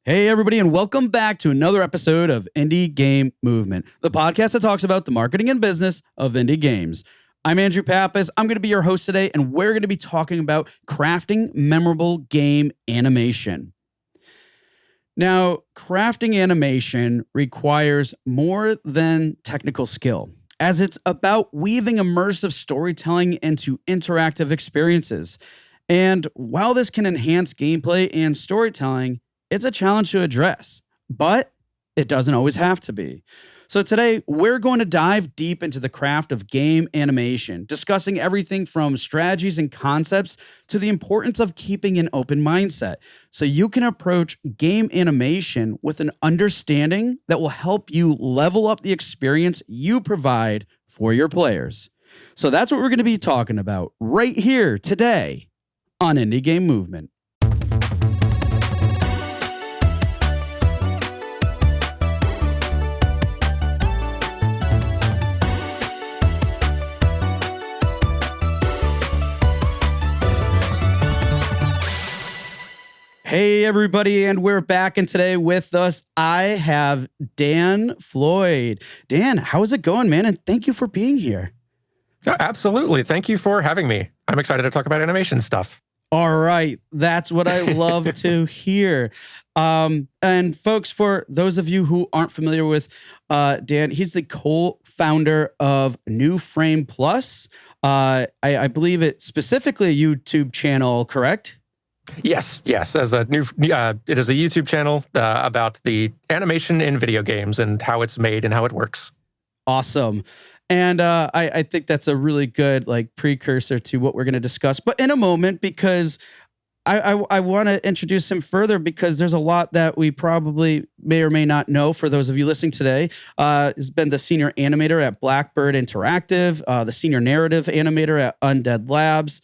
Hey, everybody, and welcome back to another episode of Indie Game Movement, the podcast that talks about the marketing and business of indie games. I'm Andrew Pappas. I'm going to be your host today, and we're going to be talking about crafting memorable game animation. Now, crafting animation requires more than technical skill, as it's about weaving immersive storytelling into interactive experiences. And while this can enhance gameplay and storytelling, it's a challenge to address, but it doesn't always have to be. So today, we're going to dive deep into the craft of game animation, discussing everything from strategies and concepts to the importance of keeping an open mindset, so you can approach game animation with an understanding that will help you level up the experience you provide for your players. So that's what we're going to be talking about right here today on Indie Game Movement. Hey, everybody, and we're back. And today with us, I have Dan Floyd. Dan, how is it going, man? And thank you for being here. Absolutely. Thank you for having me. I'm excited to talk about animation stuff. All right. That's what I love to hear. And folks, for those of you who aren't familiar with Dan, he's the co-founder of New Frame Plus. I believe it's specifically a YouTube channel, correct? Yes. As it is a YouTube channel about the animation in video games and how it's made and how it works. Awesome. And I think that's a really good precursor to what we're going to discuss, but in a moment, because I want to introduce him further, because there's a lot that we probably may or may not know. For those of you listening today, has been the senior animator at Blackbird Interactive, the senior narrative animator at Undead Labs,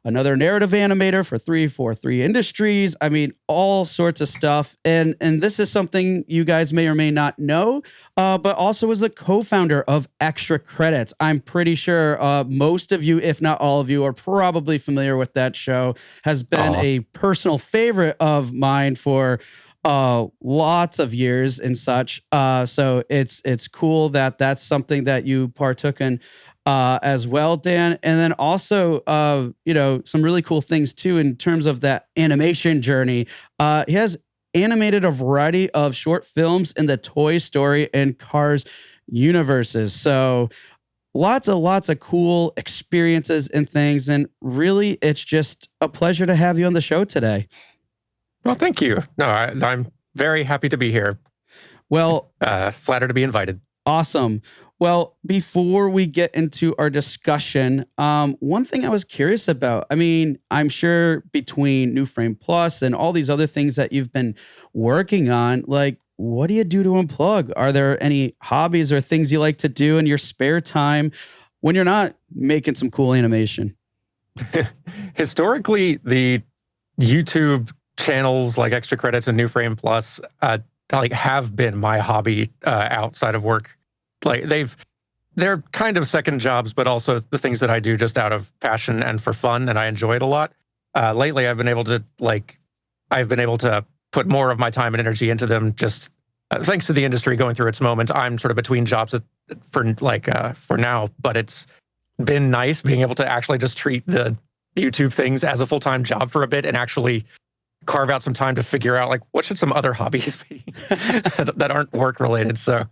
another narrative animator for 343 Industries. I mean, all sorts of stuff. And this is something you guys may or may not know, but also is a co-founder of Extra Credits. I'm pretty sure most of you, if not all of you, are probably familiar with that show. Has been a personal favorite of mine for lots of years and such. So it's cool that that's something that you partook in as well, Dan. And then also, some really cool things too, in terms of that animation journey. He has animated a variety of short films in the Toy Story and Cars universes. So lots of cool experiences and things. And really, it's just a pleasure to have you on the show today. Well, thank you. No, I'm very happy to be here. Well, flattered to be invited. Awesome. Well, before we get into our discussion, one thing I was curious about, I mean, I'm sure between New Frame Plus and all these other things that you've been working on, what do you do to unplug? Are there any hobbies or things you like to do in your spare time when you're not making some cool animation? Historically, the YouTube channels like Extra Credits and New Frame Plus have been my hobby outside of work. They're kind of second jobs, but also the things that I do just out of passion and for fun, and I enjoy it a lot. Lately, I've been able to put more of my time and energy into them. Just thanks to the industry going through its moment, I'm sort of between jobs for now. But it's been nice being able to actually just treat the YouTube things as a full-time job for a bit and actually carve out some time to figure out what should some other hobbies be that aren't work related. So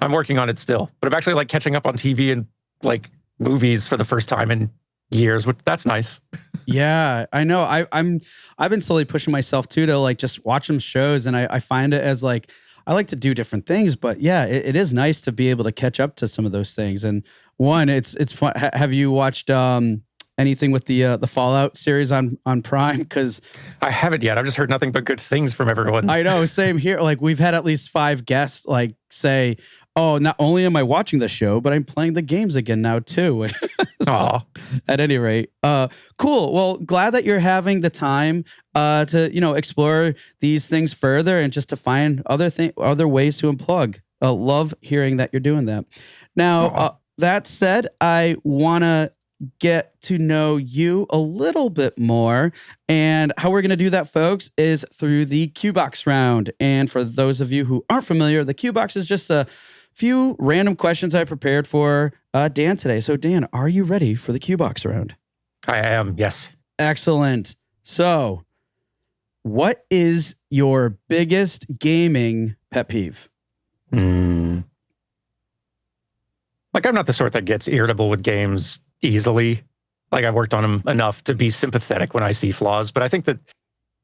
I'm working on it still, but I'm actually catching up on TV and movies for the first time in years, which that's nice. Yeah, I know. I've been slowly pushing myself too to just watch some shows, and I find it as I like to do different things, but yeah, it is nice to be able to catch up to some of those things. And one, it's fun. Have you watched anything with the Fallout series on Prime? Because I haven't yet. I've just heard nothing but good things from everyone. I know, same here. We've had at least 5 guests say, "Oh, not only am I watching the show, but I'm playing the games again now too." So, at any rate, cool. Well, glad that you're having the time to explore these things further and just to find other ways to unplug. Love hearing that you're doing that. Now, that said, I want to get to know you a little bit more. And how we're going to do that, folks, is through the Q-Box round. And for those of you who aren't familiar, the Q-Box is just a few random questions I prepared for Dan today. So, Dan, are you ready for the Q-Box round? I am, yes. Excellent. So, what is your biggest gaming pet peeve? Like, I'm not the sort that gets irritable with games easily. Like, I've worked on them enough to be sympathetic when I see flaws. But I think that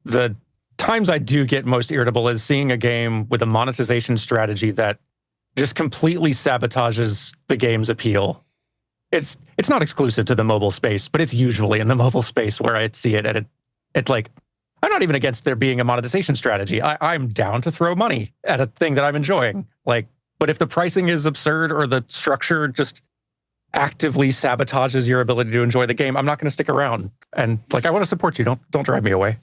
the times I do get most irritable is seeing a game with a monetization strategy that just completely sabotages the game's appeal. It's not exclusive to the mobile space, but it's usually in the mobile space where I see it. And it's like, I'm not even against there being a monetization strategy. I'm down to throw money at a thing that I'm enjoying. Like, but if the pricing is absurd or the structure just actively sabotages your ability to enjoy the game, I'm not going to stick around. And like, I want to support you. Don't drive me away.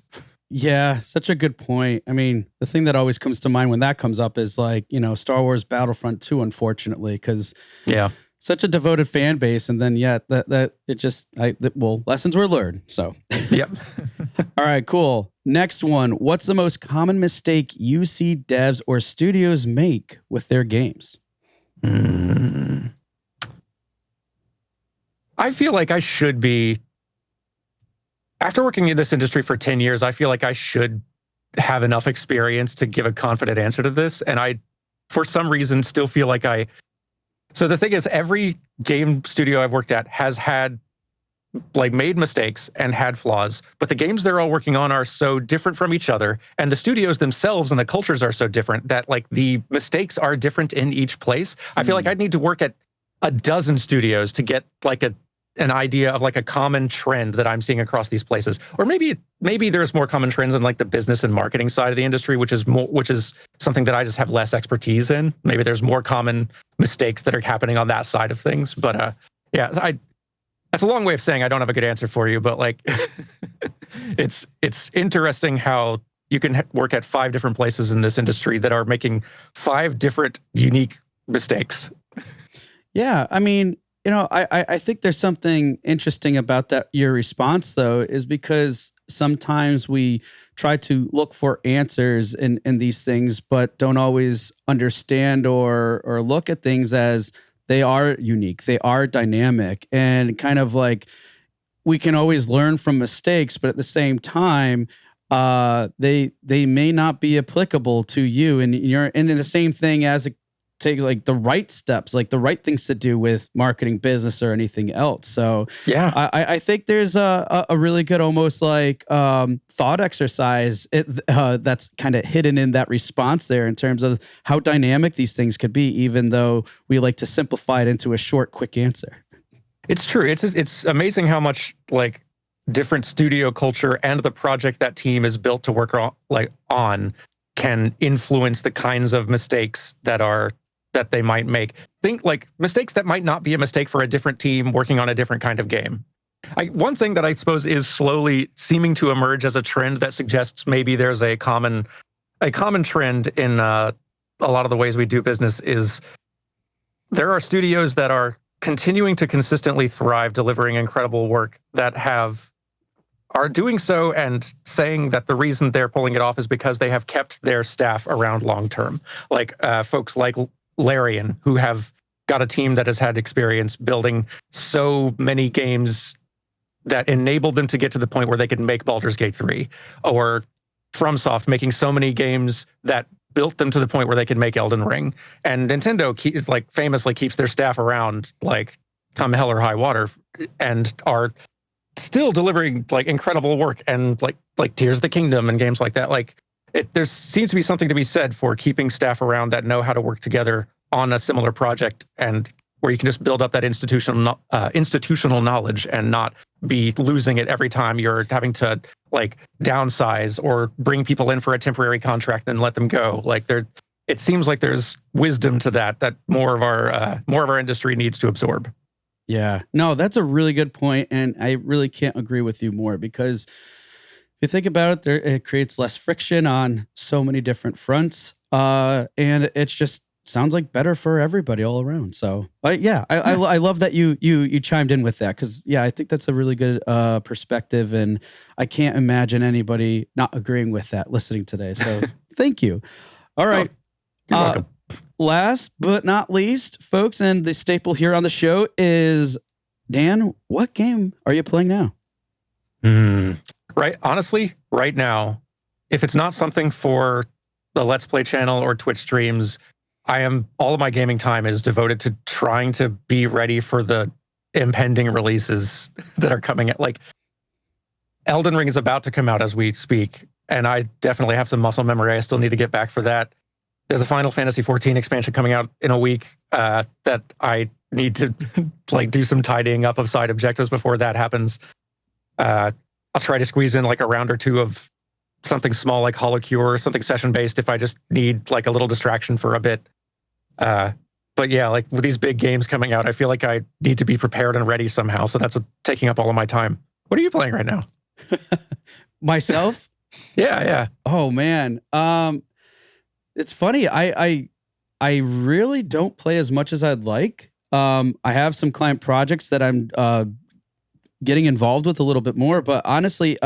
Yeah, such a good point. I mean, the thing that always comes to mind when that comes up is like, Star Wars Battlefront 2, unfortunately, because such a devoted fan base. And then, lessons were learned. So, yep. All right, cool. Next one. What's the most common mistake you see devs or studios make with their games? I feel like I should be, after working in this industry for 10 years, I feel like I should have enough experience to give a confident answer to this. And I, for some reason, still feel like so the thing is, every game studio I've worked at has had, like, made mistakes and had flaws, but the games they're all working on are so different from each other. And the studios themselves and the cultures are so different that, like, the mistakes are different in each place. I feel like I'd need to work at a dozen studios to get like an idea of like a common trend that I'm seeing across these places. Or maybe there's more common trends in like the business and marketing side of the industry, which is something that I just have less expertise in. Maybe there's more common mistakes that are happening on that side of things. But that's a long way of saying I don't have a good answer for you, but like it's interesting how you can work at 5 different places in this industry that are making 5 different unique mistakes. Yeah, I mean, I think there's something interesting about that. Your response, though, is because sometimes we try to look for answers in these things, but don't always understand or look at things as they are unique, they are dynamic, and kind of like we can always learn from mistakes, but at the same time, they may not be applicable to you, and in the same thing as it take like the right steps, like the right things to do with marketing, business, or anything else. So yeah, I think there's a really good almost like thought exercise that's kind of hidden in that response there in terms of how dynamic these things could be, even though we like to simplify it into a short, quick answer. It's true. It's amazing how much like different studio culture and the project that team is built to work on can influence the kinds of mistakes that they might make. Think like mistakes that might not be a mistake for a different team working on a different kind of game. One thing that I suppose is slowly seeming to emerge as a trend that suggests maybe there's a common trend in a lot of the ways we do business is there are studios that are continuing to consistently thrive, delivering incredible work that are doing so and saying that the reason they're pulling it off is because they have kept their staff around long term. Like folks like Larian, who have got a team that has had experience building so many games that enabled them to get to the point where they could make Baldur's Gate 3, or FromSoft making so many games that built them to the point where they could make Elden Ring. And Nintendo famously keeps their staff around like come hell or high water and are still delivering like incredible work and like Tears of the Kingdom and games like that. There seems to be something to be said for keeping staff around that know how to work together on a similar project, and where you can just build up that institutional knowledge and not be losing it every time you're having to like downsize or bring people in for a temporary contract then let them go. It seems like there's wisdom to that more of our industry needs to absorb. Yeah, no, that's a really good point, and I really can't agree with you more because if you think about it, it creates less friction on so many different fronts, and it's just sounds like better for everybody all around. So I love that you chimed in with that, because I think that's a really good perspective, and I can't imagine anybody not agreeing with that listening today. So thank you. All right. You're welcome. Last but not least, folks, and the staple here on the show is, Dan, what game are you playing now? Right. Honestly, right now, if it's not something for the Let's Play channel or Twitch streams, all of my gaming time is devoted to trying to be ready for the impending releases that are coming out. Like, Elden Ring is about to come out as we speak, and I definitely have some muscle memory I still need to get back for that. There's a Final Fantasy 14 expansion coming out in a week that I need to like do some tidying up of side objectives before that happens. I'll try to squeeze in like a round or two of something small like Hollow Cure or something session-based if I just need like a little distraction for a bit. But yeah, like with these big games coming out, I feel like I need to be prepared and ready somehow. So that's taking up all of my time. What are you playing right now? Myself? Yeah. Oh man. It's funny. I really don't play as much as I'd like. I have some client projects that I'm getting involved with a little bit more, but honestly,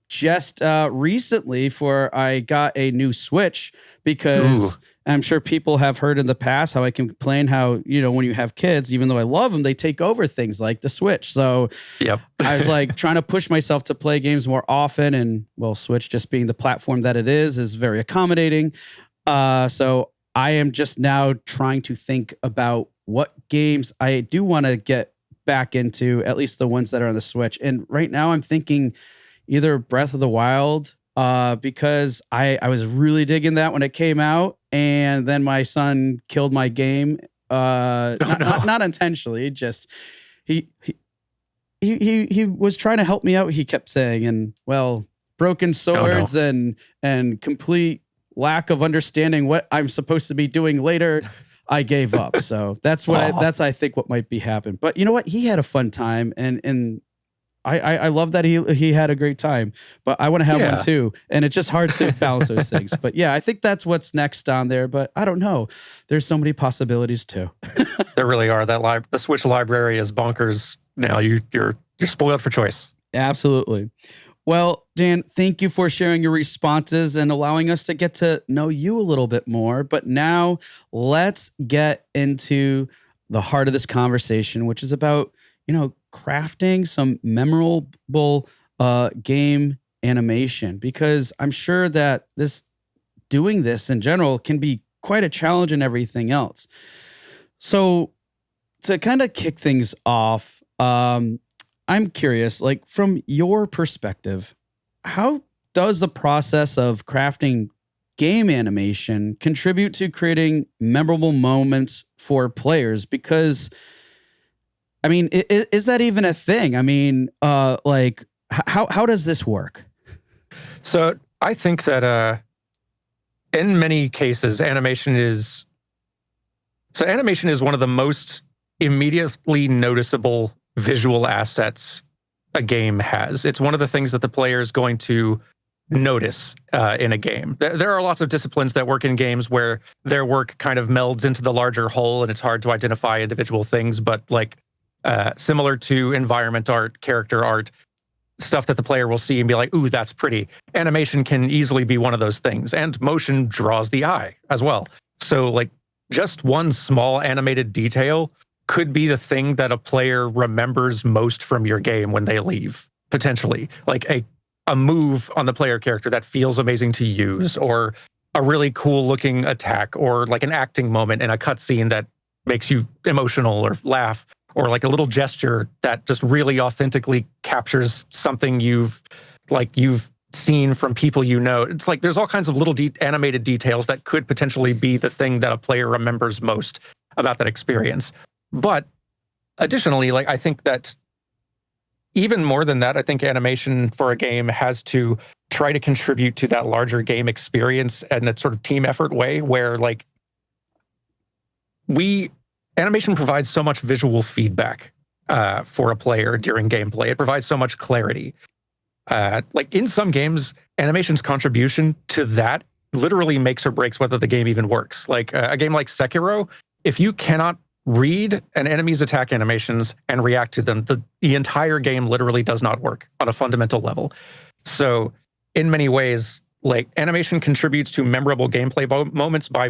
just recently I got a new Switch, because I'm sure people have heard in the past how I complain how, when you have kids, even though I love them, they take over things like the Switch. So yep. I was like trying to push myself to play games more often, and Switch just being the platform that it is very accommodating. So I am just now trying to think about what games I do want to get back into, at least the ones that are on the Switch. And right now I'm thinking either Breath of the Wild, because I was really digging that when it came out, and then my son killed my game. Not intentionally, just he was trying to help me out. He kept saying, and broken swords and complete lack of understanding what I'm supposed to be doing later, I gave up. So that's what I think what might be happening. But you know what? He had a fun time, and I love that he had a great time, but I want to have one too. And it's just hard to balance those things. But I think that's what's next on there, but I don't know. There's so many possibilities too. There really are. The Switch library is bonkers now. You're spoiled for choice. Absolutely. Well, Dan, thank you for sharing your responses and allowing us to get to know you a little bit more. But now let's get into the heart of this conversation, which is about, crafting some memorable game animation, because I'm sure that doing this in general can be quite a challenge and everything else. So to kind of kick things off, I'm curious, like from your perspective, how does the process of crafting game animation contribute to creating memorable moments for players? Because I mean, is that even a thing? I mean, like how does this work? So I think that in many cases, animation is one of the most immediately noticeable visual assets a game has. It's one of the things that the player is going to notice in a game. There are lots of disciplines that work in games where their work kind of melds into the larger whole, and it's hard to identify individual things, but like similar to environment art, character art, stuff that the player will see and be like, ooh, that's pretty. Animation can easily be one of those things, and motion draws the eye as well. So like just one small animated detail could be the thing that a player remembers most from your game when they leave, potentially. Like a move on the player character that feels amazing to use, or a really cool looking attack, or like an acting moment in a cutscene that makes you emotional or laugh, or like a little gesture that just really authentically captures something you've seen from people you know. It's like there's all kinds of little animated details that could potentially be the thing that a player remembers most about that experience. But additionally, like I think that even more than that, I think animation for a game has to try to contribute to that larger game experience in a sort of team effort way, where like animation provides so much visual feedback for a player during gameplay. It provides so much clarity. Like in some games, animation's contribution to that literally makes or breaks whether the game even works. Like a game like Sekiro, if you cannot read an enemy's attack animations and react to them, the entire game literally does not work on a fundamental level. So in many ways, like animation contributes to memorable gameplay moments by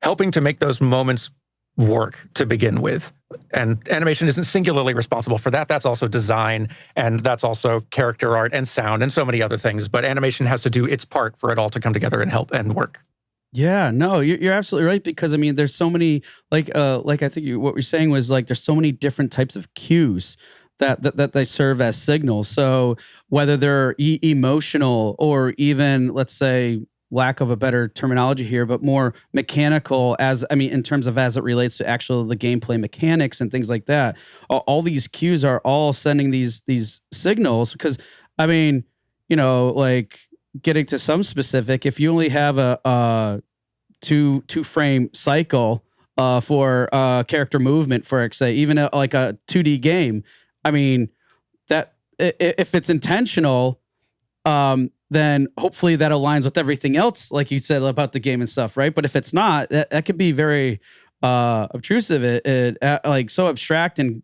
helping to make those moments work to begin with. And animation isn't singularly responsible for that. That's also design, and that's also character art and sound and so many other things. But animation has to do its part for it all to come together and help and work. Yeah, no, you're absolutely right, because I mean, there's so many, like I think what you're saying was like there's so many different types of cues that they serve as signals. So whether they're emotional or even, let's say, lack of a better terminology here, but more mechanical, in terms of as it relates to actual the gameplay mechanics and things like that. All these cues are all sending these signals, because I mean, like getting to some specific, if you only have a two frame cycle for character movement, for say, even like a 2D game, I mean, that if it's intentional, then hopefully that aligns with everything else, like you said about the game and stuff, right? But if it's not, that could be very obtrusive, like so abstract, and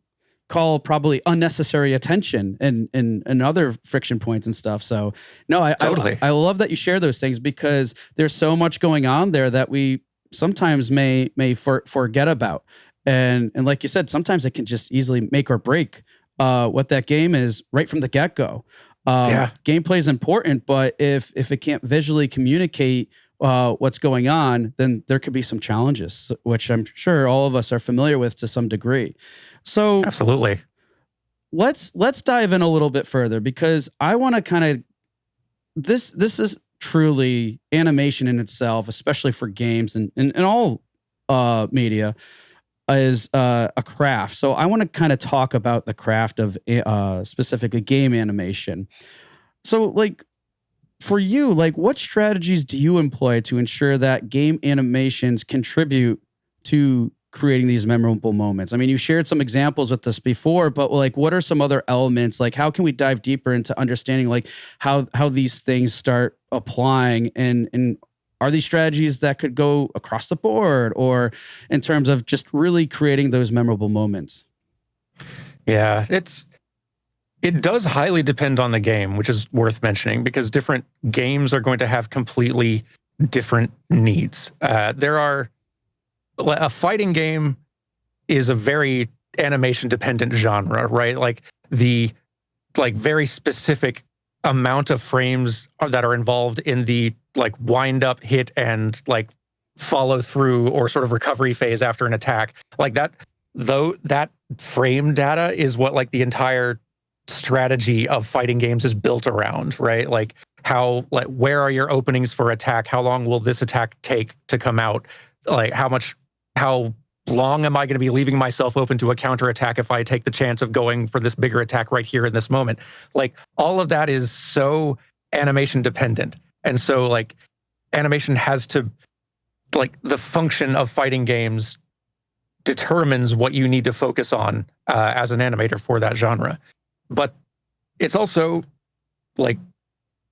call probably unnecessary attention and other friction points and stuff. So no, I love that you share those things, because there's so much going on there that we sometimes may forget about. And like you said, sometimes it can just easily make or break what that game is right from the get-go. Gameplay is important, but if it can't visually communicate what's going on, then there could be some challenges, which I'm sure all of us are familiar with to some degree. So absolutely, let's dive in a little bit further, because I want to kind of this is truly animation in itself, especially for games and all media, is a craft. So I want to kind of talk about the craft of specifically game animation. So like for you, like what strategies do you employ to ensure that game animations contribute to creating these memorable moments? I mean, you shared some examples with us before, but like what are some other elements? Like how can we dive deeper into understanding like how these things start applying, and are these strategies that could go across the board, or in terms of just really creating those memorable moments? Yeah, it does highly depend on the game, which is worth mentioning, because different games are going to have completely different needs. A fighting game is a very animation dependent genre, right? Like the very specific amount of frames that are involved in the like wind up, hit, and like follow through or sort of recovery phase after an attack, like that, though that frame data is what like the entire strategy of fighting games is built around, right? Like where are your openings for attack? How long will this attack take to come out? Like how long am I going to be leaving myself open to a counterattack if I take the chance of going for this bigger attack right here in this moment? Like all of that is so animation dependent. And so like animation has to, like the function of fighting games determines what you need to focus on as an animator for that genre. But it's also like,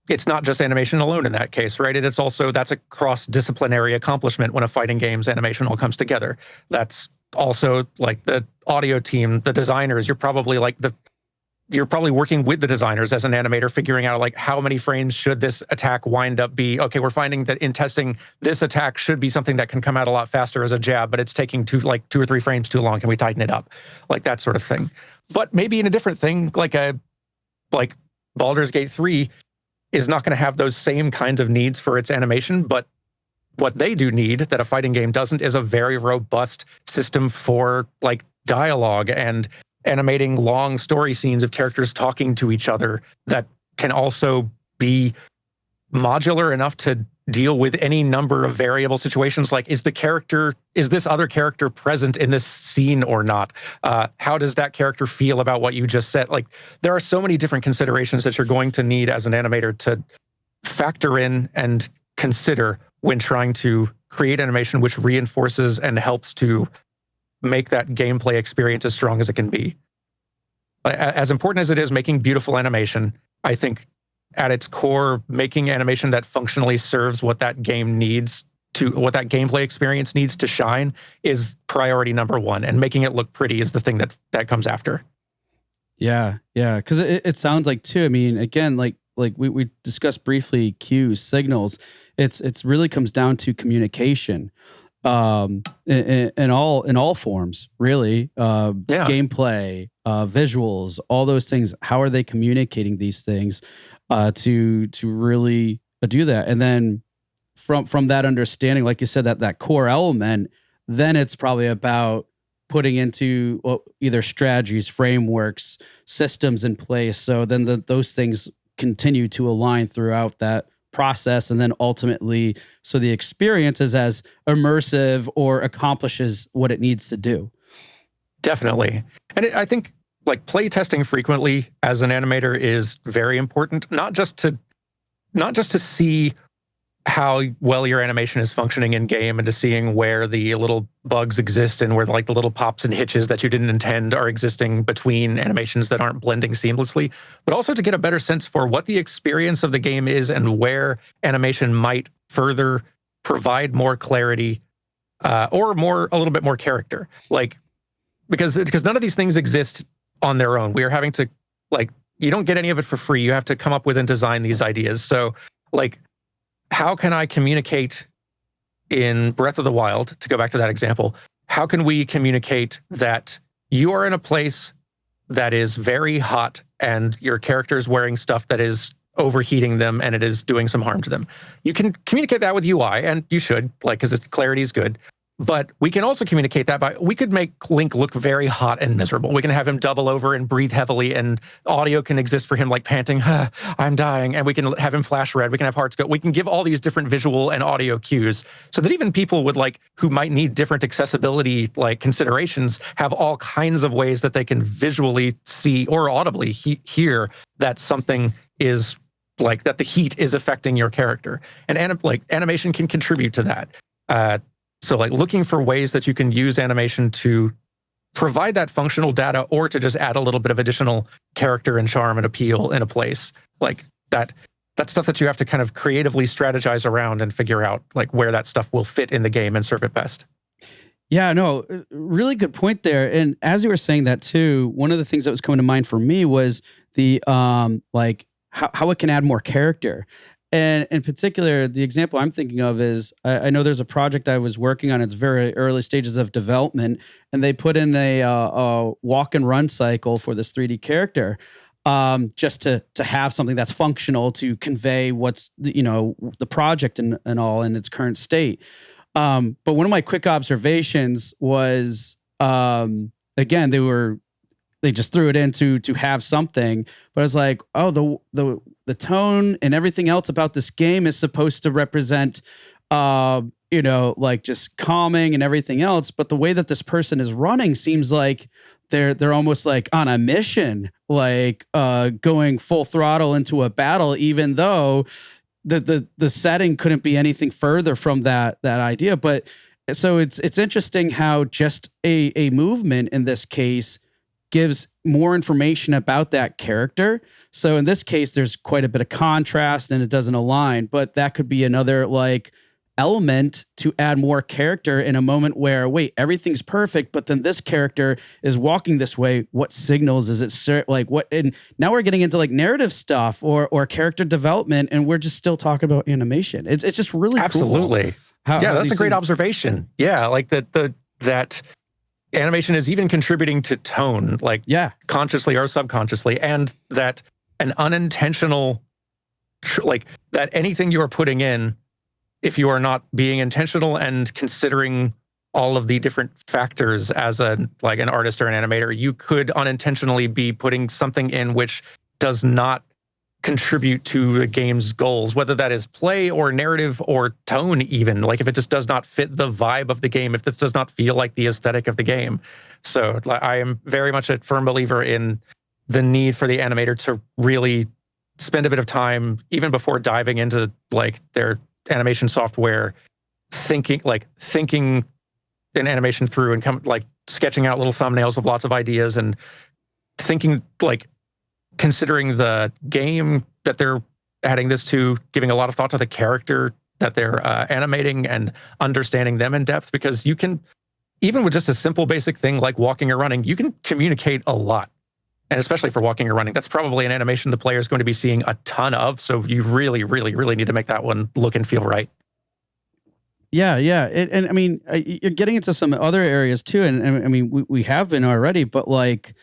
it's not just animation alone in that case, right? It's also, that's a cross-disciplinary accomplishment when a fighting game's animation all comes together. That's also like the audio team, the designers, you're probably working with the designers as an animator, figuring out like how many frames should this attack wind up be. Okay, we're finding that in testing, this attack should be something that can come out a lot faster as a jab, but it's taking 2 or 3 frames too long. Can we tighten it up? Like that sort of thing. But maybe in a different thing, like Baldur's Gate 3 is not going to have those same kinds of needs for its animation, but what they do need that a fighting game doesn't is a very robust system for like dialogue and animating long story scenes of characters talking to each other that can also be modular enough to deal with any number of variable situations. Like, is this other character present in this scene or not? How does that character feel about what you just said? Like, there are so many different considerations that you're going to need as an animator to factor in and consider when trying to create animation, which reinforces and helps to make that gameplay experience as strong as it can be. As important as it is making beautiful animation, I think at its core, making animation that functionally serves what that game needs to, what that gameplay experience needs to shine, is priority number one. And making it look pretty is the thing that comes after. Yeah, yeah. Because it sounds like too. I mean, again, like we discussed briefly, cues, signals. It's really comes down to communication, in all forms, really. Gameplay, visuals, all those things. How are they communicating these things to really do that? And then from that understanding, like you said, that core element, then it's probably about putting into either strategies, frameworks, systems in place. So then those things continue to align throughout that process. And then ultimately, so the experience is as immersive or accomplishes what it needs to do. Definitely. And I think like play testing frequently as an animator is very important, not just to see how well your animation is functioning in game and to seeing where the little bugs exist and where like the little pops and hitches that you didn't intend are existing between animations that aren't blending seamlessly, but also to get a better sense for what the experience of the game is and where animation might further provide more clarity or a little bit more character. Like, because none of these things exist on their own. We are having to, like, you don't get any of it for free. You have to come up with and design these ideas. So like, how can I communicate in Breath of the Wild, to go back to that example, how can we communicate that you are in a place that is very hot and your character is wearing stuff that is overheating them and it is doing some harm to them? You can communicate that with UI, and you should, like, because its clarity is good. But we can also communicate that by, we could make Link look very hot and miserable. We can have him double over and breathe heavily, and audio can exist for him like panting, I'm dying. And we can have him flash red. We can have hearts go. We can give all these different visual and audio cues so that even people with like, who might need different accessibility like considerations, have all kinds of ways that they can visually see or audibly hear that something is like, that the heat is affecting your character. And animation can contribute to that. So like looking for ways that you can use animation to provide that functional data or to just add a little bit of additional character and charm and appeal in a place like that. That's stuff that you have to kind of creatively strategize around and figure out like where that stuff will fit in the game and serve it best. Yeah, no, really good point there. And as you were saying that too, one of the things that was coming to mind for me was the like how it can add more character. And in particular, the example I'm thinking of is, I know there's a project I was working on. It's very early stages of development, and they put in a walk and run cycle for this 3D character, just to have something that's functional to convey what's the project and all in its current state. But one of my quick observations was, again, they just threw it in to have something, but I was like, oh, the tone and everything else about this game is supposed to represent, like just calming and everything else. But the way that this person is running seems like they're almost like on a mission, like going full throttle into a battle, even though the setting couldn't be anything further from that idea. But so it's interesting how just a movement in this case gives more information about that character. So in this case, there's quite a bit of contrast and it doesn't align, but that could be another like element to add more character in a moment where, wait, everything's perfect, but then this character is walking this way. What signals is it like what? And now we're getting into like narrative stuff or character development, and we're just still talking about animation. It's just really absolutely cool. Yeah, that's a great observation. Yeah, like that animation is even contributing to tone, like consciously or subconsciously, and that an unintentional, like that anything you are putting in, if you are not being intentional and considering all of the different factors as an artist or an animator, you could unintentionally be putting something in which does not contribute to the game's goals, whether that is play or narrative or tone even. Like if it just does not fit the vibe of the game, if this does not feel like the aesthetic of the game. So I am very much a firm believer in the need for the animator to really spend a bit of time, even before diving into like their animation software, thinking an animation through and sketching out little thumbnails of lots of ideas and thinking like considering the game that they're adding this to giving a lot of thought to the character that they're animating and understanding them in depth, because you can, even with just a simple basic thing like walking or running, you can communicate a lot. And especially for walking or running, that's probably an animation the player is going to be seeing a ton of. So you really, really, really need to make that one look and feel right. Yeah, yeah. And I mean, you're getting into some other areas too. And I mean, we have been already, but like,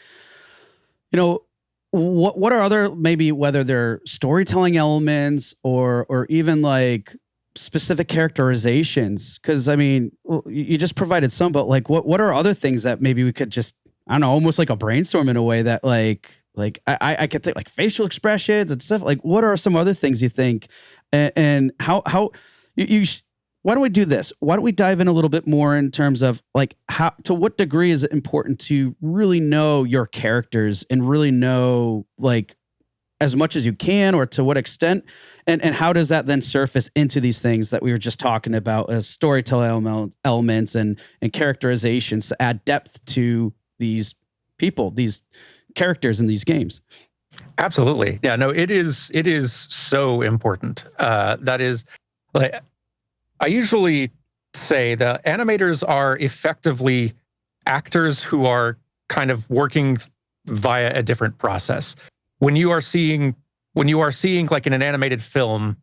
you know, what are other, maybe whether they're storytelling elements or even like specific characterizations? Because I mean, you just provided some, but like, what are other things that maybe we could just, I don't know, almost like a brainstorm in a way that like I could think like facial expressions and stuff. Like, what are some other things you think, and how you why don't we do this? Why don't we dive in a little bit more in terms of like how, to what degree is it important to really know your characters and really know like as much as you can, or to what extent, and how does that then surface into these things that we were just talking about as storytelling elements and characterizations to add depth to these people, these characters in these games? Absolutely. Yeah, no, it is so important. That is, like, I usually say the animators are effectively actors who are kind of working via a different process. When you are seeing like in an animated film,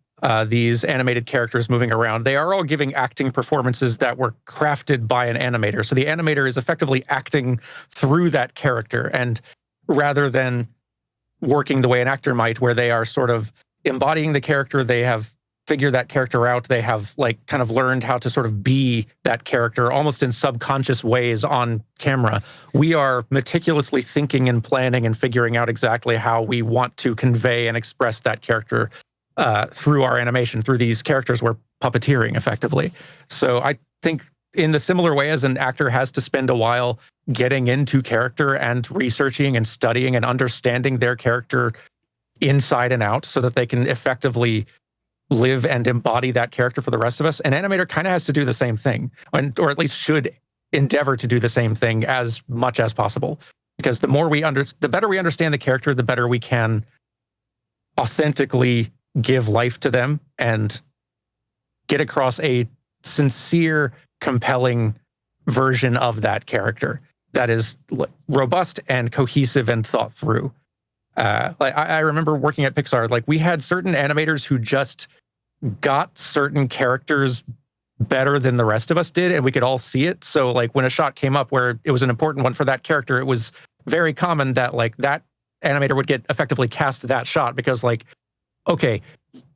these animated characters moving around, they are all giving acting performances that were crafted by an animator. So the animator is effectively acting through that character, and rather than working the way an actor might, where they are sort of embodying the character, they have figured that character out, they have like kind of learned how to sort of be that character almost in subconscious ways on camera. We are meticulously thinking and planning and figuring out exactly how we want to convey and express that character through our animation, through these characters we're puppeteering effectively. So I think in the similar way as an actor has to spend a while getting into character and researching and studying and understanding their character inside and out so that they can effectively live and embody that character for the rest of us, an animator kind of has to do the same thing, or at least should endeavor to do the same thing as much as possible. Because the better we understand the character, the better we can authentically give life to them and get across a sincere, compelling version of that character that is robust and cohesive and thought through. Like I remember working at Pixar, like we had certain animators who just got certain characters better than the rest of us did, and we could all see it. So like when a shot came up where it was an important one for that character, it was very common that like that animator would get effectively cast that shot because like, okay,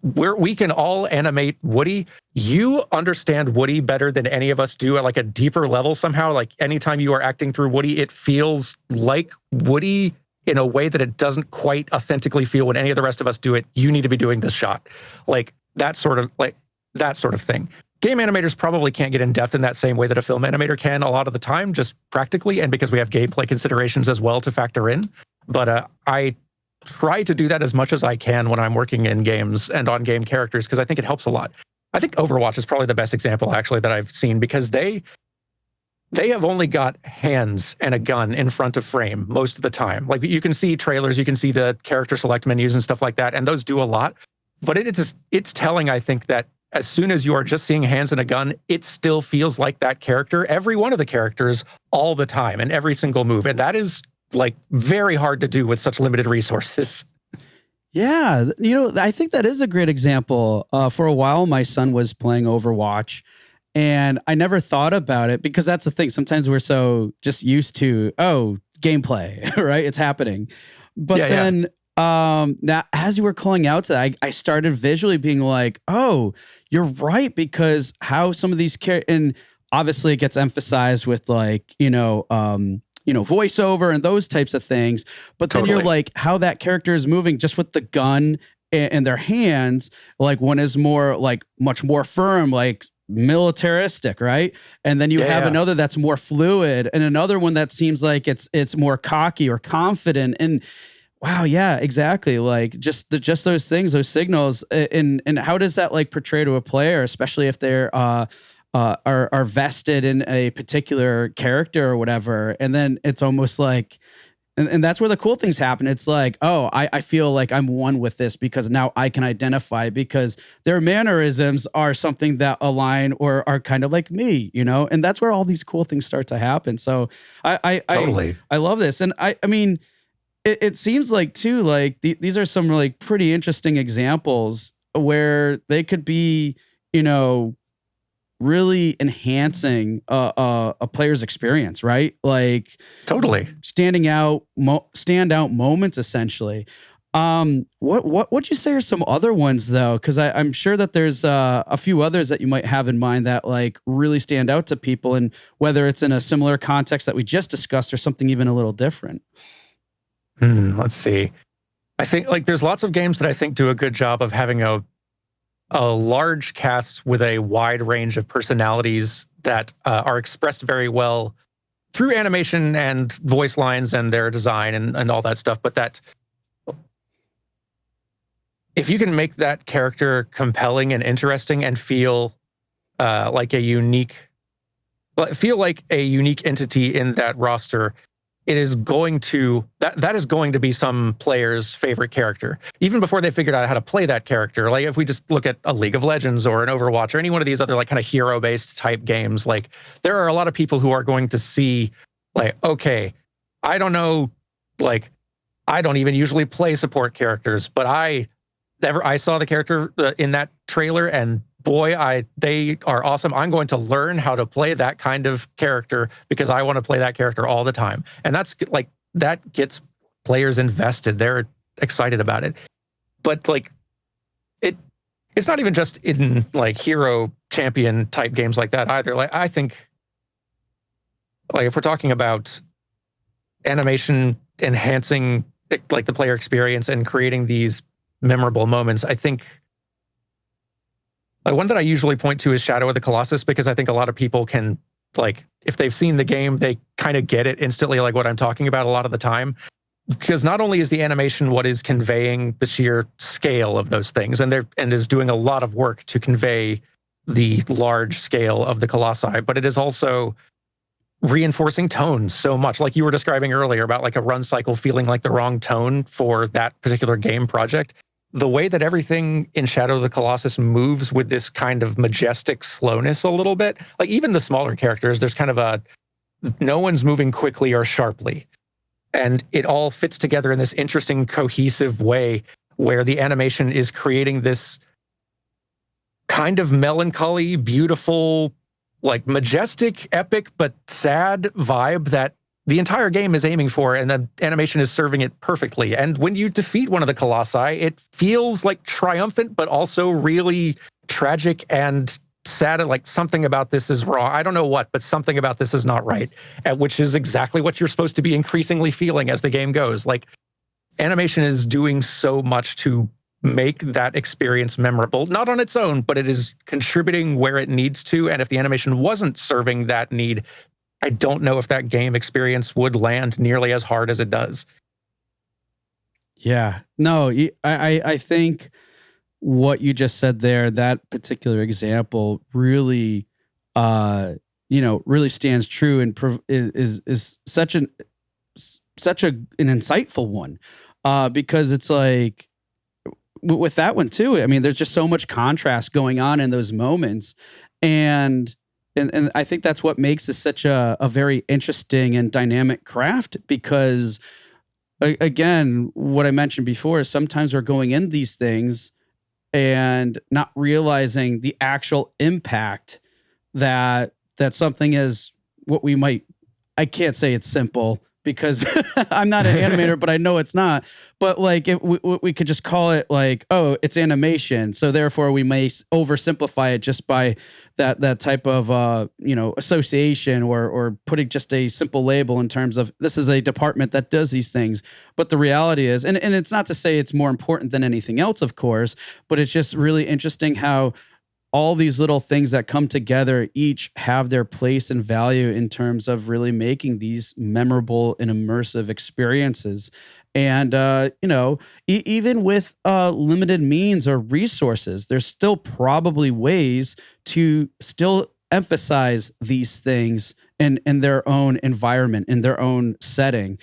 we can all animate Woody. You understand Woody better than any of us do at like a deeper level somehow. Like anytime you are acting through Woody, it feels like Woody in a way that it doesn't quite authentically feel when any of the rest of us do it. You need to be doing this shot. Like that sort of thing. Game animators probably can't get in depth in that same way that a film animator can a lot of the time, just practically, and because we have gameplay considerations as well to factor in. But I try to do that as much as I can when I'm working in games and on game characters, because I think it helps a lot. I think Overwatch is probably the best example actually that I've seen, because they have only got hands and a gun in front of frame most of the time. Like you can see trailers, you can see the character select menus and stuff like that, and those do a lot. But it's telling, I think, that as soon as you are just seeing hands and a gun, it still feels like that character, every one of the characters, all the time, and every single move. And that is like very hard to do with such limited resources. Yeah, you know, I think that is a great example. For a while, my son was playing Overwatch, and I never thought about it because that's the thing. Sometimes we're so just used to, gameplay, right? It's happening. But then now as you were calling out to that, I started visually being like, oh, you're right, because how some of these and obviously it gets emphasized with like, voiceover and those types of things. But then you're like, how that character is moving just with the gun and their hands, like one is more like much more firm, like militaristic, right? And then you have another that's more fluid, and another one that seems like it's more cocky or confident. And wow, yeah, exactly. Like just those things, those signals, and how does that like portray to a player, especially if they're are vested in a particular character or whatever? And then it's almost like And that's where the cool things happen. It's like, oh, I feel like I'm one with this because now I can identify because their mannerisms are something that align or are kind of like me, and that's where all these cool things start to happen. So Totally. I love this. And I mean, it seems like too, like these are some like pretty interesting examples where they could be, really enhancing a player's experience, right? Like Totally. standout moments, essentially. What would you say are some other ones though? Because I'm sure that there's a few others that you might have in mind that like really stand out to people, and whether it's in a similar context that we just discussed or something even a little different. Let's see. I think like there's lots of games that I think do a good job of having a large cast with a wide range of personalities that are expressed very well through animation and voice lines and their design and all that stuff. But that if you can make that character compelling and interesting and feel like a unique entity in that roster, it is going to that is going to be some player's favorite character, even before they figured out how to play that character. Like if we just look at a League of Legends or an Overwatch or any one of these other like kind of hero-based type games, like there are a lot of people who are going to see like, okay, I don't know, like I don't even usually play support characters, but I saw the character in that trailer and boy, they are awesome. I'm going to learn how to play that kind of character because I want to play that character all the time. And that's like, that gets players invested. They're excited about it. But like, it's not even just in like hero champion type games like that either. Like, I think like if we're talking about animation enhancing like the player experience and creating these memorable moments, I think like one that I usually point to is Shadow of the Colossus, because I think a lot of people can, like, if they've seen the game, they kind of get it instantly, like what I'm talking about a lot of the time. Because not only is the animation what is conveying the sheer scale of those things, and is doing a lot of work to convey the large scale of the Colossi, but it is also reinforcing tone so much. Like you were describing earlier about like a run cycle feeling like the wrong tone for that particular game project. The way that everything in Shadow of the Colossus moves with this kind of majestic slowness a little bit, like even the smaller characters, there's kind of no one's moving quickly or sharply. And it all fits together in this interesting, cohesive way where the animation is creating this kind of melancholy, beautiful, like majestic, epic, but sad vibe that the entire game is aiming for, and the animation is serving it perfectly. And when you defeat one of the Colossi, it feels like triumphant, but also really tragic and sad. Like something about this is wrong. I don't know what, but something about this is not right, which is exactly what you're supposed to be increasingly feeling as the game goes. Like animation is doing so much to make that experience memorable, not on its own, but it is contributing where it needs to. And if the animation wasn't serving that need, I don't know if that game experience would land nearly as hard as it does. Yeah, no, I think what you just said there, that particular example really, really stands true and is such an insightful one, because it's like with that one too. I mean, there's just so much contrast going on in those moments, and I think that's what makes this such a very interesting and dynamic craft, because again, what I mentioned before is sometimes we're going in these things and not realizing the actual impact that something is what we might, I can't say it's simple because I'm not an animator, but I know it's not. But like we could just call it like, oh, it's animation. So therefore we may oversimplify it just by that type of, association or putting just a simple label in terms of this is a department that does these things. But the reality is, and it's not to say it's more important than anything else, of course, but it's just really interesting how all these little things that come together each have their place and value in terms of really making these memorable and immersive experiences. And, even with limited means or resources, there's still probably ways to still emphasize these things in their own environment, in their own setting.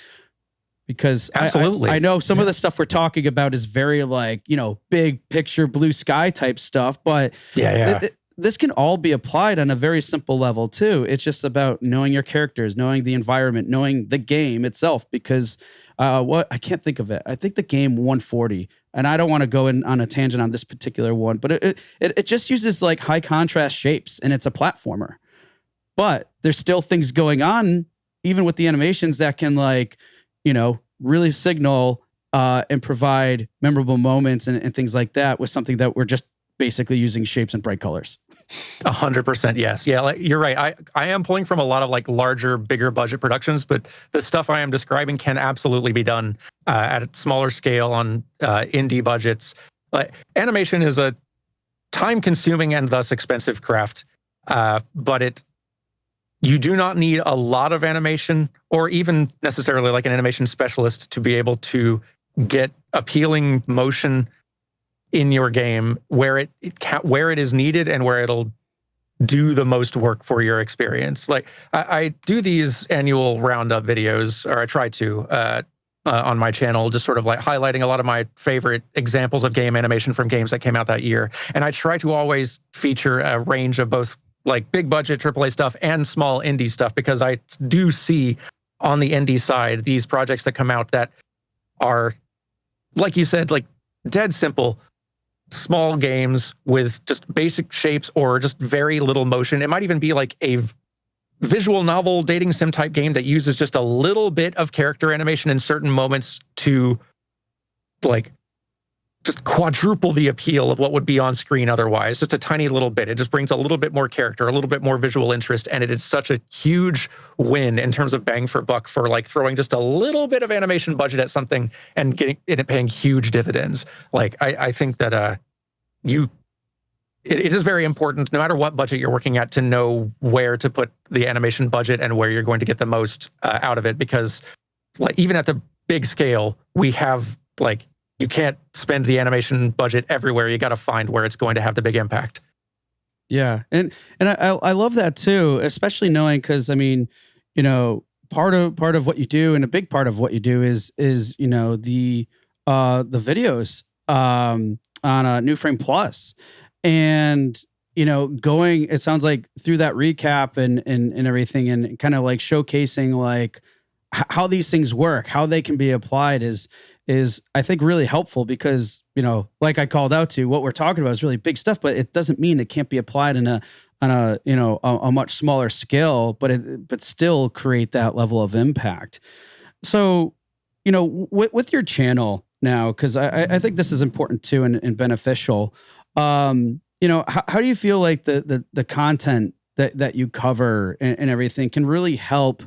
Because Absolutely. I know some of the stuff we're talking about is very like, big picture blue sky type stuff, but Yeah. this can all be applied on a very simple level too. It's just about knowing your characters, knowing the environment, knowing the game itself, because I can't think of it. I think the game 140, and I don't want to go in on a tangent on this particular one, but it just uses like high contrast shapes, and it's a platformer. But there's still things going on, even with the animations, that can really signal and provide memorable moments and things like that with something that we're just basically using shapes and bright colors. 100%. Yes. Yeah. You're right. I am pulling from a lot of like larger, bigger budget productions, but the stuff I am describing can absolutely be done at a smaller scale on indie budgets. Animation is a time-consuming and thus expensive craft, but you do not need a lot of animation or even necessarily like an animation specialist to be able to get appealing motion in your game where it is needed and where it'll do the most work for your experience. Like I do these annual roundup videos, or I try to, on my channel, just sort of like highlighting a lot of my favorite examples of game animation from games that came out that year. And I try to always feature a range of both like big budget AAA stuff and small indie stuff, because I do see on the indie side these projects that come out that are, like you said, like dead simple, small games with just basic shapes or just very little motion. It might even be like a visual novel dating sim type game that uses just a little bit of character animation in certain moments to like just quadruple the appeal of what would be on screen otherwise. Just a tiny little bit. It just brings a little bit more character, a little bit more visual interest, and it is such a huge win in terms of bang for buck for like throwing just a little bit of animation budget at something and getting it paying huge dividends. Like I think that it is very important, no matter what budget you're working at, to know where to put the animation budget and where you're going to get the most out of it. Because like even at the big scale, we have like, you can't spend the animation budget everywhere. You got to find where it's going to have the big impact. Yeah, and I love that too, especially knowing, because I mean, part of what you do, and a big part of what you do is the videos on New Frame Plus, and going, it sounds like through that recap and everything, and kind of like showcasing like how these things work, how they can be applied is I think really helpful, because like I called out to, what we're talking about is really big stuff, but it doesn't mean it can't be applied on a much smaller scale, but still create that level of impact. So with your channel now, because I think this is important too and beneficial. How do you feel like the content that you cover and everything can really help,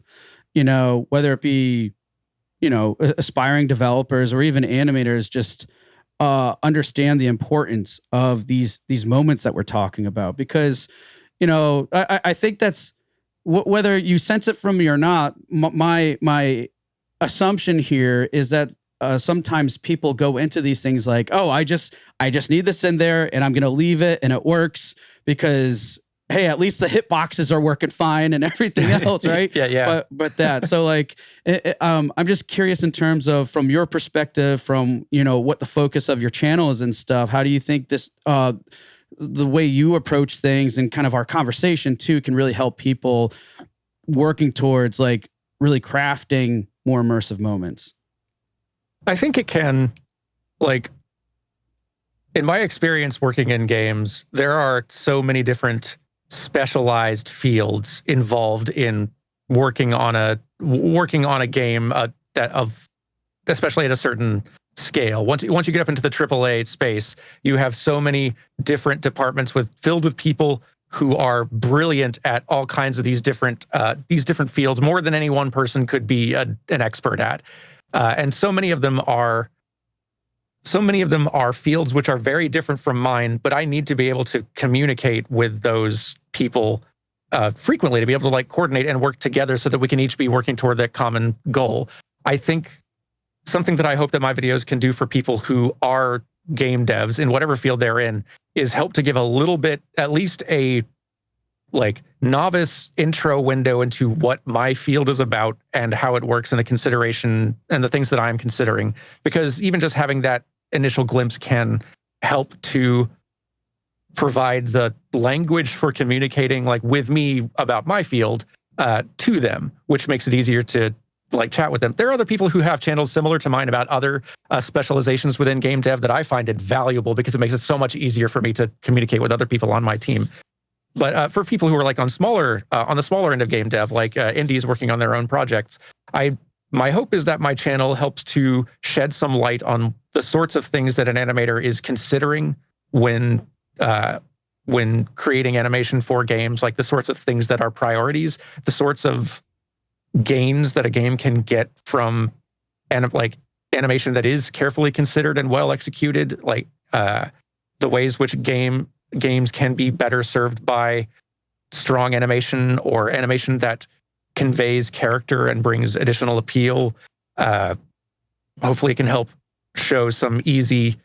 whether it be aspiring developers or even animators, just understand the importance of these moments that we're talking about? Because I think that's whether you sense it from me or not. My assumption here is that sometimes people go into these things like, oh, I just need this in there and I'm going to leave it and it works because, hey, at least the hitboxes are working fine and everything else, right? Yeah. But that, so like, I'm just curious in terms of, from your perspective, from, what the focus of your channel is and stuff, how do you think this, the way you approach things and kind of our conversation too, can really help people working towards like really crafting more immersive moments? I think it can, like, in my experience working in games, there are so many different specialized fields involved in working on a game especially at a certain scale. Once you get up into the AAA space, you have so many different departments filled with people who are brilliant at all kinds of these different fields, more than any one person could be an expert at. And so many of them are fields which are very different from mine, but I need to be able to communicate with those people frequently to be able to like coordinate and work together so that we can each be working toward that common goal. I think something that I hope that my videos can do for people who are game devs in whatever field they're in is help to give a little bit, at least a like novice intro window into what my field is about and how it works and the consideration and the things that I'm considering. Because even just having that initial glimpse can help to provide the language for communicating like with me about my field to them, which makes it easier to like chat with them. There are other people who have channels similar to mine about other specializations within game dev that I find invaluable because it makes it so much easier for me to communicate with other people on my team. But for people who are like on the smaller end of game dev, like indies working on their own projects, my hope is that my channel helps to shed some light on the sorts of things that an animator is considering when creating animation for games, like the sorts of things that are priorities, the sorts of gains that a game can get from animation that is carefully considered and well executed, like the ways which games can be better served by strong animation or animation that conveys character and brings additional appeal. Hopefully it can help show some easy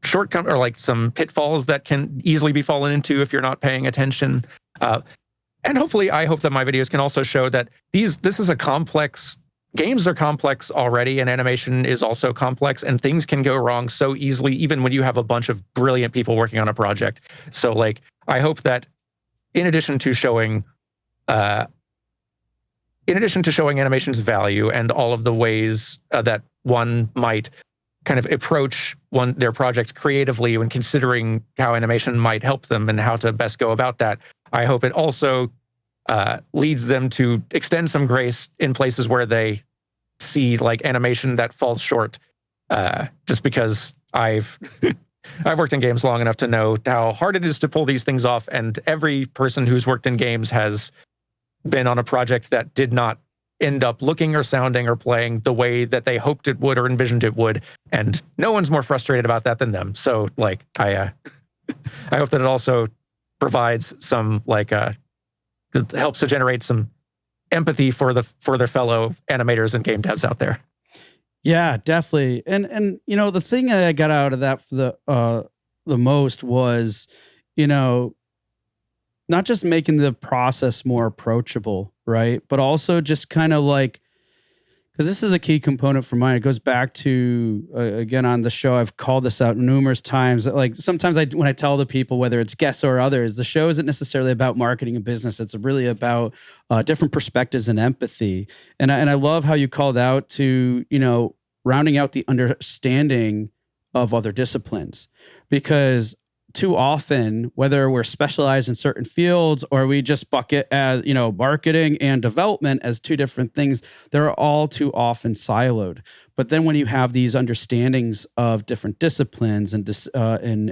shortcome or like some pitfalls that can easily be fallen into if you're not paying attention. And hopefully I hope that my videos can also show that this is a complex, games are complex already, and animation is also complex, and things can go wrong so easily, even when you have a bunch of brilliant people working on a project. So like, I hope that in addition to showing animation's value and all of the ways that one might kind of approach their project creatively when considering how animation might help them and how to best go about that, I hope it also leads them to extend some grace in places where they see like animation that falls short. Just because I've worked in games long enough to know how hard it is to pull these things off, and every person who's worked in games has been on a project that did not end up looking or sounding or playing the way that they hoped it would or envisioned it would, and no one's more frustrated about that than them. So like I hope that it also provides some it helps to generate some empathy for their fellow animators and game devs out there. Yeah, definitely. And you know, the thing that I got out of that for the most was, you know, not just making the process more approachable, right? But also just kind of like, because this is a key component for mine. It goes back to, again, on the show, I've called this out numerous times. Like sometimes when I tell the people, whether it's guests or others, the show isn't necessarily about marketing and business. It's really about different perspectives and empathy. And I love how you called out to, you know, rounding out the understanding of other disciplines, because too often, whether we're specialized in certain fields or we just bucket as, you know, marketing and development as two different things, they're all too often siloed. But then when you have these understandings of different disciplines and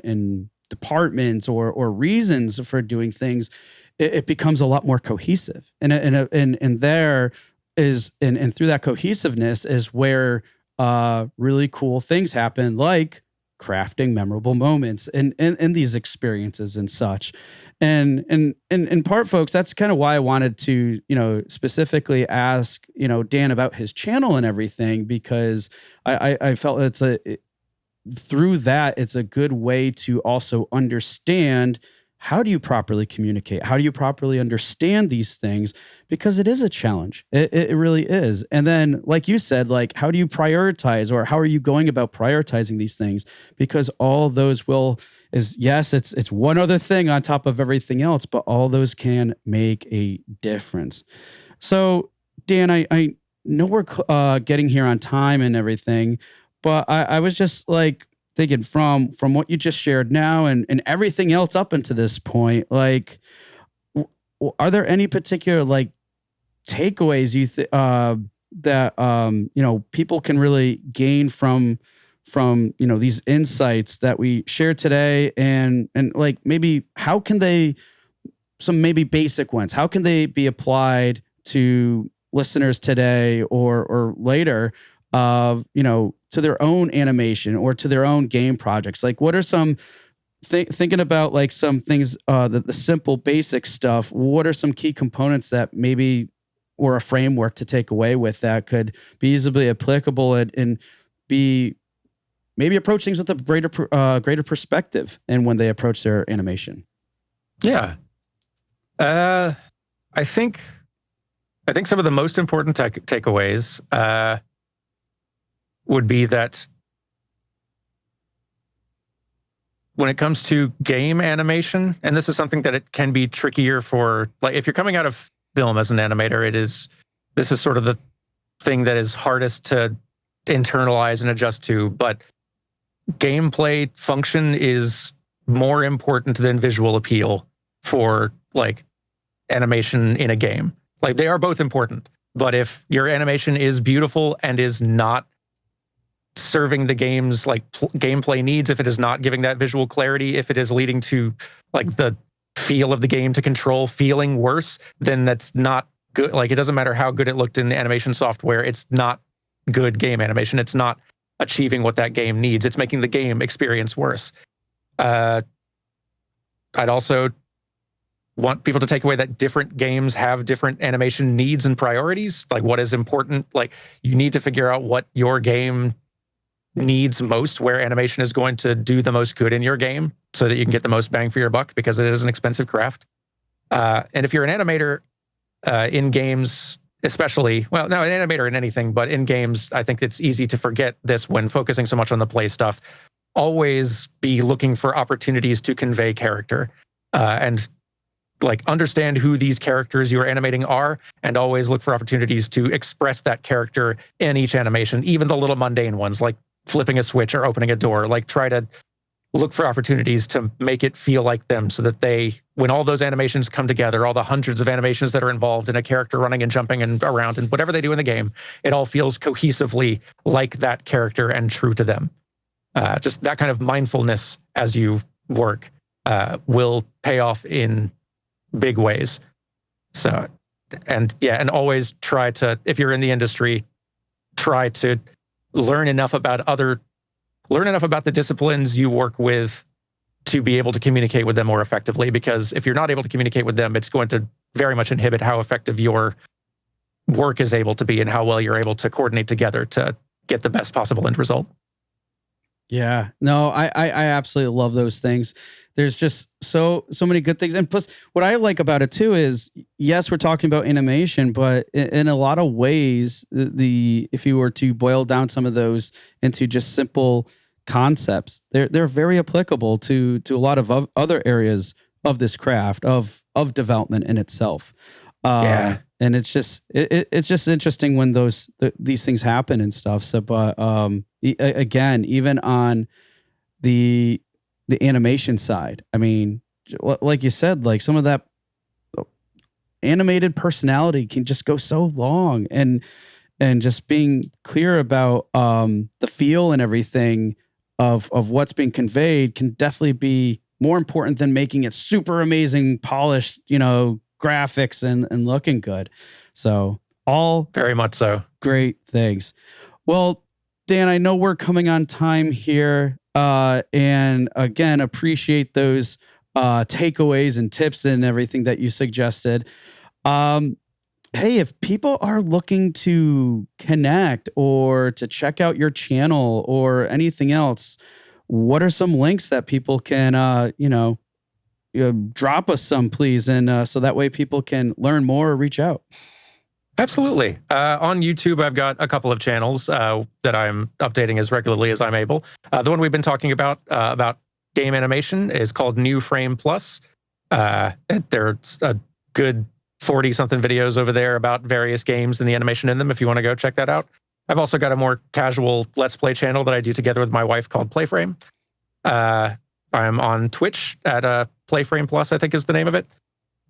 in departments or reasons for doing things, it becomes a lot more cohesive. And there is, and through that cohesiveness is where really cool things happen, like crafting memorable moments in these experiences and such. And in part, folks, that's kind of why I wanted to, you know, specifically ask, you know, Dan about his channel and everything, because I felt through that, it's a good way to also understand, how do you properly communicate? How do you properly understand these things? Because it is a challenge. It really is. And then, like you said, like, how do you prioritize, or how are you going about prioritizing these things? Because all those it's one other thing on top of everything else, but all those can make a difference. So, Dan, I know we're getting here on time and everything, but I was just like, thinking from what you just shared now and everything else up until this point, like, are there any particular like takeaways that you know, people can really gain from you know, these insights that we shared today, and like, maybe how can they, some maybe basic ones, how can they be applied to listeners today or later, you know, to their own animation or to their own game projects? Like, what are some thinking about like some things, the simple basic stuff, what are some key components that maybe, or a framework to take away with that could be easily applicable and be maybe approach things with a greater perspective and when they approach their animation? Yeah. I think some of the most important takeaways would be that when it comes to game animation, and this is something that it can be trickier for, like, if you're coming out of film as an animator, this is sort of the thing that is hardest to internalize and adjust to, but gameplay function is more important than visual appeal for like animation in a game. Like, they are both important, but if your animation is beautiful and is not serving the game's like gameplay needs, if it is not giving that visual clarity, if it is leading to like the feel of the game to control feeling worse, then that's not good. Like, it doesn't matter how good it looked in animation software, it's not good game animation. It's not achieving what that game needs. It's making the game experience worse. I'd also want people to take away that different games have different animation needs and priorities. Like, what is important? Like, you need to figure out what your game needs most, where animation is going to do the most good in your game so that you can get the most bang for your buck, because it is an expensive craft. And if you're an animator in games, especially, well, no, an animator in anything, but in games, I think it's easy to forget this when focusing so much on the play stuff. Always be looking for opportunities to convey character and like understand who these characters you're animating are, and always look for opportunities to express that character in each animation, even the little mundane ones like flipping a switch or opening a door. Like, try to look for opportunities to make it feel like them, so that when all those animations come together, all the hundreds of animations that are involved in a character running and jumping and around and whatever they do in the game, it all feels cohesively like that character and true to them. Just that kind of mindfulness as you work will pay off in big ways. So, and always try to, if you're in the industry, try to learn enough about the disciplines you work with to be able to communicate with them more effectively. Because if you're not able to communicate with them, it's going to very much inhibit how effective your work is able to be and how well you're able to coordinate together to get the best possible end result. Yeah, no, I absolutely love those things. There's just so many good things. And plus, what I like about it too is, yes, we're talking about animation, but in a lot of ways, if you were to boil down some of those into just simple concepts, they're very applicable to a lot of other areas of this craft of development in itself. And it's just interesting when these things happen and stuff. So, but again, even on the animation side, I mean, like you said, like some of that animated personality can just go so long, and just being clear about the feel and everything of what's being conveyed can definitely be more important than making it super amazing, polished, graphics and looking good. So all very much so great things. Well, Dan, I know we're coming on time here. And again, appreciate those takeaways and tips and everything that you suggested. Hey, if people are looking to connect or to check out your channel or anything else, what are some links that people can, drop us some, please, and so that way people can learn more or reach out. Absolutely. On YouTube, I've got a couple of channels that I'm updating as regularly as I'm able. The one we've been talking about game animation is called New Frame Plus. There's a good 40-something videos over there about various games and the animation in them, if you want to go check that out. I've also got a more casual Let's Play channel that I do together with my wife called Playframe. I'm on Twitch at Playframe Plus, I think is the name of it.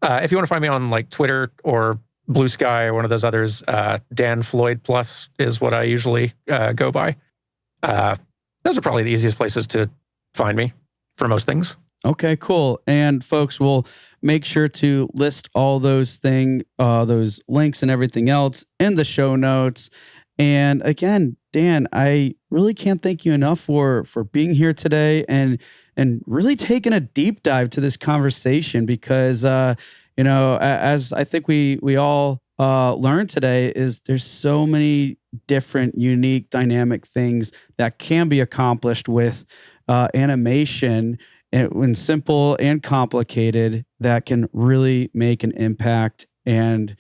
If you want to find me on like Twitter or Blue Sky or one of those others, Dan Floyd Plus is what I usually go by. Those are probably the easiest places to find me for most things. Okay, cool. And folks, we'll make sure to list all those those links and everything else in the show notes. And again, Dan, I really can't thank you enough for being here today and really taking a deep dive to this conversation, because as I think we all learned today, is there's so many different, unique, dynamic things that can be accomplished with animation. when simple and complicated, that can really make an impact and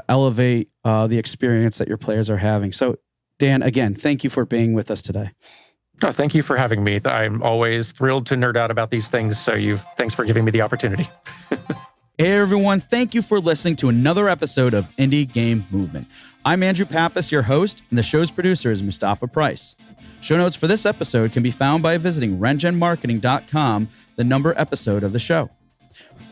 elevate the experience that your players are having. So, Dan, again, thank you for being with us today. Oh, thank you for having me. I'm always thrilled to nerd out about these things. So thanks for giving me the opportunity. Hey, everyone. Thank you for listening to another episode of Indie Game Movement. I'm Andrew Pappas, your host, and the show's producer is Mustafa Price. Show notes for this episode can be found by visiting rengenmarketing.com, the number episode of the show.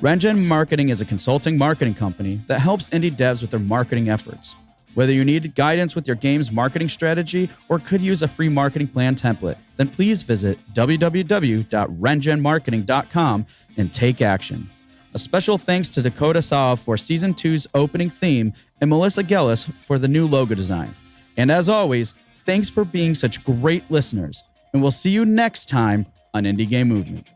Rengen Marketing is a consulting marketing company that helps indie devs with their marketing efforts. Whether you need guidance with your game's marketing strategy or could use a free marketing plan template, then please visit www.rengenmarketing.com and take action. A special thanks to Dakota Saw for Season 2's opening theme and Melissa Gellis for the new logo design. And as always, thanks for being such great listeners, and we'll see you next time on Indie Game Movement.